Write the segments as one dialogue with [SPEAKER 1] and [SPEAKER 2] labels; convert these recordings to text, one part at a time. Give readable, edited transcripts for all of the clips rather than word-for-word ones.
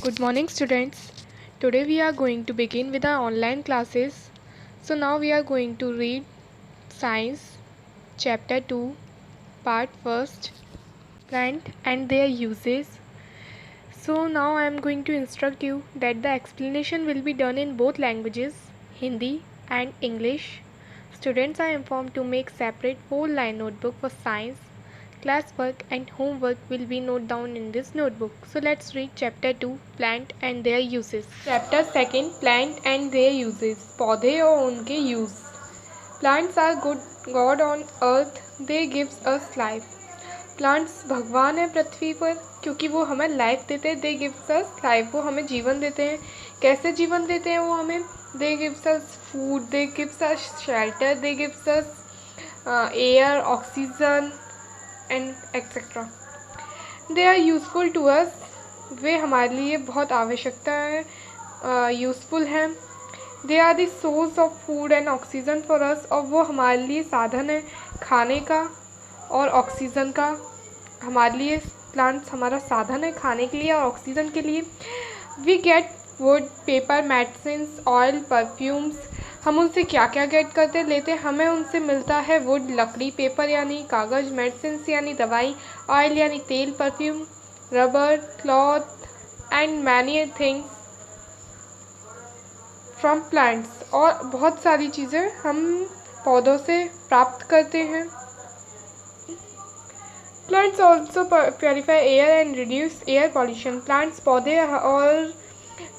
[SPEAKER 1] Good morning, students. Today we are going to begin with our online classes. So now we are going to read Science Chapter 2, Part 1st, Plant and their uses. So now I am going to instruct you that the explanation will be done in both languages, Hindi and English. Students are informed to make separate 4-line notebook for science. Classwork and homework will be noted down in this notebook. So let's read Chapter 2, Plant and their uses. Chapter 2, Plant and their uses. पौधे और उनके use. Plants are God on earth. They gives us life. Plants भगवान है पृथ्वी पर क्योंकि वो हमें life देते हैं. दे गिव्स अस लाइफ, वो हमें जीवन देते हैं. कैसे जीवन देते हैं वो हमें? They gives us food, they gives us shelter, they gives us air, oxygen and etcetera. They are useful to us. वे हमारे लिए बहुत आवश्यकता है, यूज़फुल हैं. They are the source of food and oxygen for us. और वो हमारे लिए साधन है खाने का और ऑक्सीजन का. हमारे लिए प्लांट्स हमारा साधन है खाने के लिए और ऑक्सीजन के लिए. We get wood, paper, medicines, oil, perfumes. हम उनसे क्या क्या गेट करते लेते हैं? हमें उनसे मिलता है वुड लकड़ी, पेपर यानी कागज़, मेडिसिन्स यानी दवाई, ऑयल यानी तेल, perfume, rubber, cloth and many things from plants. और बहुत सारी चीज़ें हम पौधों से प्राप्त करते हैं. Plants also purify air and reduce air pollution. Plants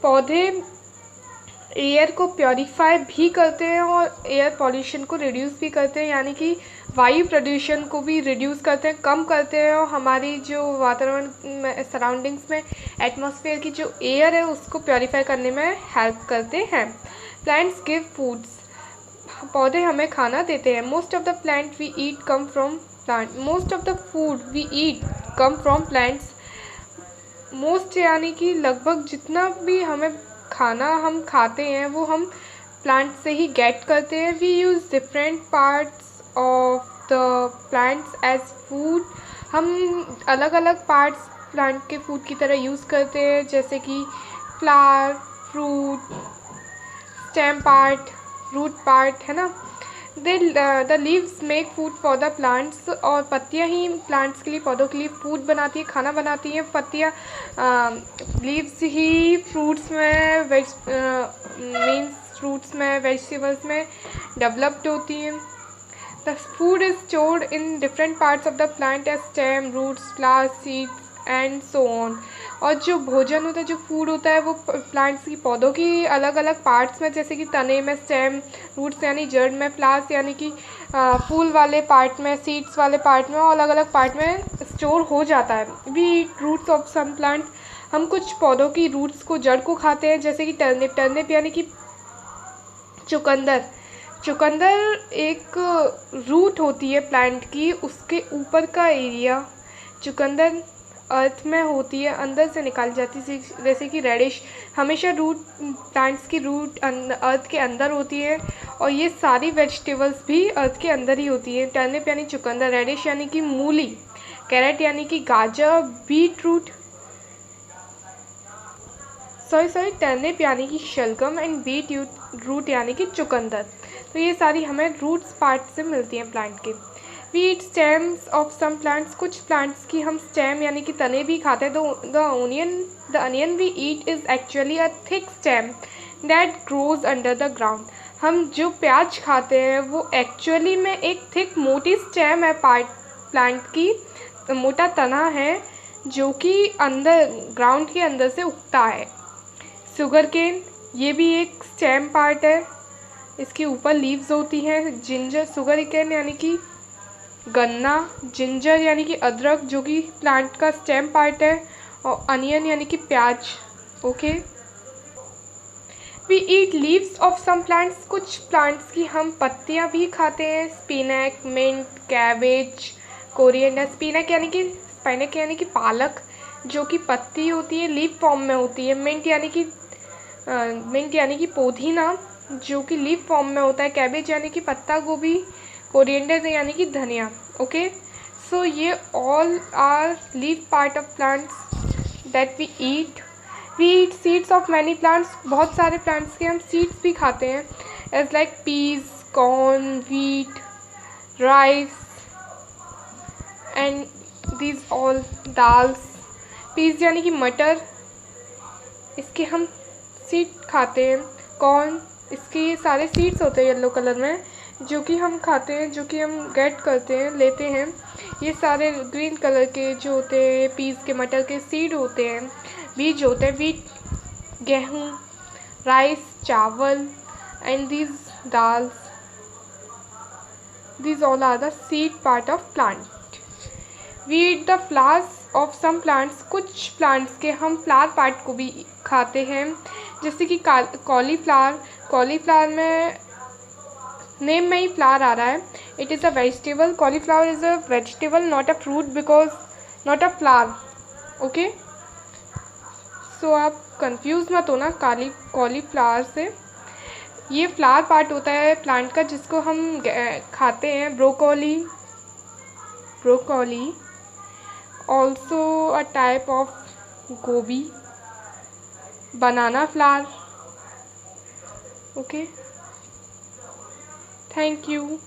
[SPEAKER 1] पौधे एयर को प्योरीफाई भी करते हैं और एयर पॉल्यूशन को रिड्यूस भी करते हैं, यानी कि वायु प्रदूषण को भी रिड्यूस करते हैं, कम करते हैं. और हमारी जो वातावरण में, सराउंडिंग्स में एटमॉस्फेयर की जो एयर है उसको प्योरीफाई करने में हेल्प करते हैं. Plants give foods. पौधे हमें खाना देते हैं. Most of the plant we eat come from plant. Most of the food we eat come from plants. Most यानी कि लगभग जितना भी हमें खाना हम खाते हैं वो हम प्लांट से ही गेट करते हैं. We use different parts of the plants as food. हम अलग अलग पार्ट्स प्लांट के फूड की तरह यूज़ करते हैं, जैसे कि flower, fruit, stem part, root part, है ना. The leaves make food for the plants. और पत्तियाँ ही प्लांट्स के लिए, पौधों के लिए फूड बनाती है, खाना बनाती हैं. पत्तियाँ, लीव्स ही फ्रूट्स में, फ्रूट्स में, वेजिटेबल्स में डेवलप्ड होती हैं. The food is stored in different parts of the plant as stem, roots, flowers, seeds and so on. और जो भोजन होता है, जो फूड होता है, वो प्लांट्स की, पौधों की अलग अलग पार्ट्स में, जैसे कि तने में, स्टेम, रूट्स यानी जड़ में, फ्लावर्स यानी कि फूल वाले पार्ट में, सीड्स वाले पार्ट में, और अलग अलग पार्ट में स्टोर हो जाता है. We eat roots of some plant. हम कुछ पौधों की रूट्स को, जड़ को खाते हैं, जैसे कि टर्निप. टर्निप यानी कि चुकंदर. चुकंदर एक रूट होती है प्लांट की, उसके ऊपर का एरिया. चुकंदर अर्थ में होती है, अंदर से निकाली जाती है, जैसे कि रेडिश. हमेशा रूट, प्लांट्स की रूट अर्थ के अंदर होती है. और ये सारी वेजिटेबल्स भी अर्थ के अंदर ही होती है. टर्निप यानी चुकंदर, रेडिश यानी कि मूली, कैरेट यानी कि गाजर, बीट रूट, टर्निप यानी कि शलगम एंड बीट रूट यानी कि चुकंदर. तो ये सारी हमें रूट्स पार्ट से मिलती हैं प्लांट के. We eat stems of some plants. कुछ प्लांट्स की हम स्टेम यानी कि तने भी खाते हैं. The onion we eat is actually a thick stem that grows under the ground. हम जो प्याज खाते हैं वो एक्चुअली में एक थिक, मोटी स्टेम है प्लांट की, मोटा तना है जो कि अंदर, ग्राउंड के अंदर से उगता है. शुगर केन, ये भी एक स्टेम पार्ट है, इसके ऊपर लीव्स होती हैं. जिंजर, शुगर केन यानी कि गन्ना, जिंजर यानी कि अदरक, जो कि प्लांट का स्टेम पार्ट है. और अनियन यानी कि प्याज. Okay. We eat leaves of some plants. कुछ प्लांट्स की हम पत्तियां भी खाते हैं. Spinach, mint, cabbage, coriander. Spinach यानी कि पालक, जो कि पत्ती होती है, लीफ फॉर्म में होती है. मिंट यानी कि पुदीना, जो कि लीफ फॉर्म में होता है. कैबेज यानी कि पत्ता गोभी. कोरिएंडर यानी कि धनिया. ओके. सो ये all are leaf part of plants that we eat. We eat seeds of many plants, बहुत सारे प्लांट्स के हम सीड्स भी खाते हैं, as like peas, corn, wheat, rice and these all dals. Peas यानी कि मटर, इसके हम सीड खाते हैं। कॉर्न, इसके ये सारे सीड्स होते हैं येलो कलर में, जो कि हम खाते हैं, जो कि हम गेट करते हैं, लेते हैं। ये सारे ग्रीन कलर के जो होते हैं पीस के, मटर के सीड होते हैं, बीज होते हैं। व्हीट, गेहूँ, राइस, चावल, and these dals, these all are the seed part of plant. We eat the flowers of some plants, कुछ प्लांट्स के हम फ्लावर पार्ट को भी खाते हैं, जैसे कि कॉलीफ्लावर। कॉलीफ्लावर में नेम में ही फ्लावर आ रहा है। It is a vegetable, cauliflower is a vegetable, not a fruit, because not a flower. Okay, so आप कंफ्यूज मत होना कॉलीफ्लावर से। ये फ्लावर पार्ट होता है प्लांट का, जिसको हम खाते हैं। Broccoli also a type of गोभी, banana flower. Okay, thank you.